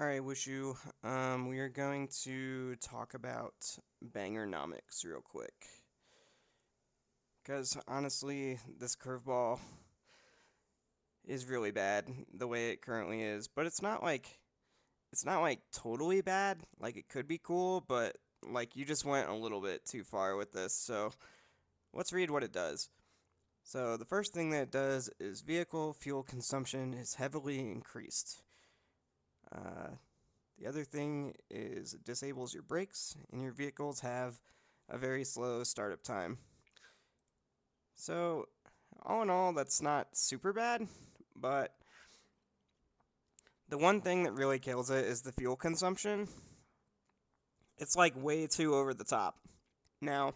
Alright, Wishu, we are going to talk about Bangernomics real quick. Because honestly, this curveball is really bad the way it currently is. But it's not like totally bad. Like it could be cool, but like you just went a little bit too far with this. So let's read what it does. So the first thing that it does is vehicle fuel consumption is heavily increased. Uh, The other thing is it disables your brakes, and your vehicles have a very slow startup time. So, all in all, that's not super bad, but the one thing that really kills it is the fuel consumption. It's like way too over the top. Now,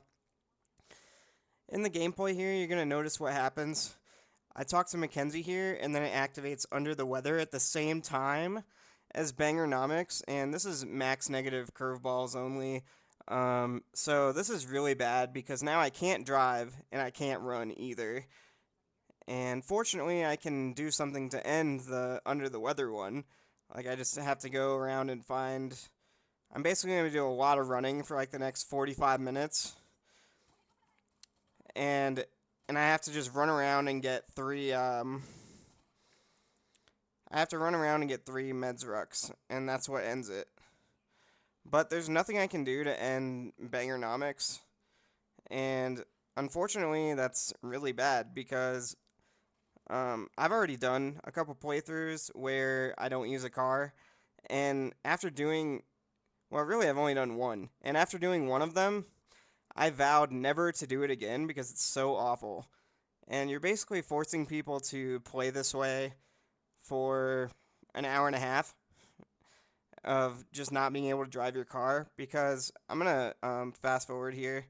in the gameplay here, you're going to notice what happens. I talk to Mackenzie here, and then it activates Under the Weather at the same time as Bangernomics, and this is max negative curveballs only. So this is really bad because now I can't drive and I can't run either. And fortunately, I can do something to end the Under the Weather one. Like, I just have to go around and find. I'm basically going to do a lot of running for like the next 45 minutes. And I have to just run around and get three I have to run around and get 3 meds rucks, and that's what ends it. But there's nothing I can do to end Bangernomics, and unfortunately, that's really bad because I've already done a couple playthroughs where I don't use a car, and after doing, well, really, I've only done one, and after doing one of them, I vowed never to do it again because it's so awful. And you're basically forcing people to play this way for an hour and a half of just not being able to drive your car because I'm gonna fast forward here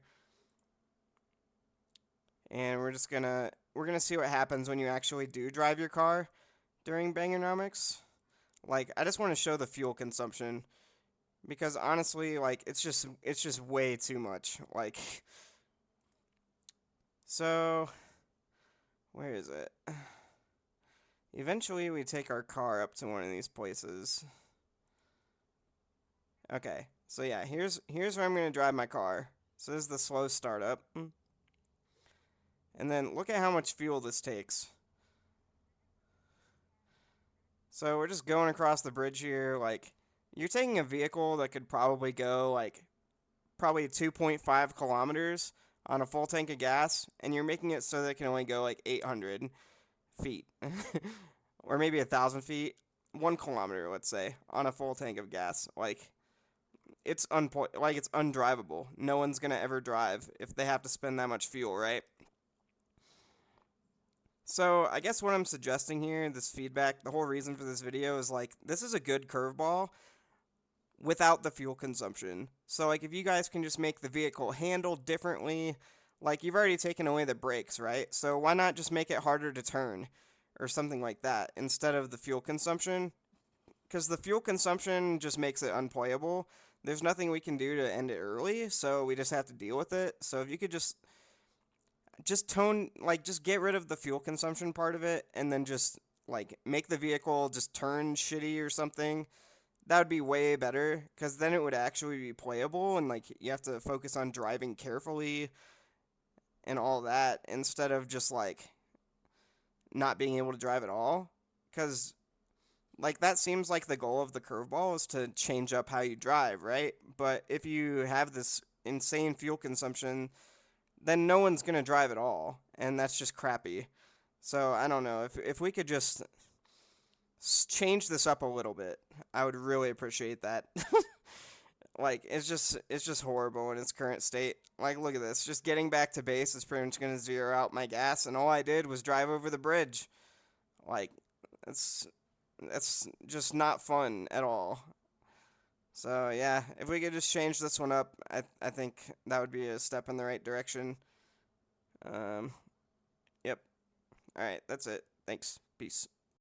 and we're gonna see what happens when you actually do drive your car during Bangernomics. Like I just want to show the fuel consumption because honestly, like it's just way too much. Like so, where is it? Eventually, we take our car up to one of these places. Okay, so yeah, here's where I'm gonna drive my car. So this is the slow startup. And then look at how much fuel this takes. So we're just going across the bridge here. Like, you're taking a vehicle that could probably go, like, probably 2.5 kilometers on a full tank of gas, and you're making it so that it can only go, like, 800 feet. Or maybe 1,000 feet. 1 kilometer, let's say, on a full tank of gas. Like, it's undrivable. No one's gonna ever drive if they have to spend that much fuel, right? So, I guess what I'm suggesting here, this feedback, the whole reason for this video is like, this is a good curveball without the fuel consumption. So, like, if you guys can just make the vehicle handle differently, like, you've already taken away the brakes, right? So, why not just make it harder to turn or something like that instead of the fuel consumption? Because the fuel consumption just makes it unplayable. There's nothing we can do to end it early, so we just have to deal with it. So, if you could just get rid of the fuel consumption part of it and then just like make the vehicle just turn shitty or something, that would be way better because then it would actually be playable and like you have to focus on driving carefully and all that instead of just like not being able to drive at all, because like that seems like the goal of the curveball is to change up how you drive, right? But if you have this insane fuel consumption, then no one's gonna drive at all, and that's just crappy. So I don't know if we could just change this up a little bit, I would really appreciate that. Like it's just horrible in its current state. Like look at this, just getting back to base is pretty much gonna zero out my gas, and all I did was drive over the bridge. Like that's that's just not fun at all. So yeah, if we could just change this one up, I think that would be a step in the right direction. Um, yep. All right, that's it. Thanks. Peace.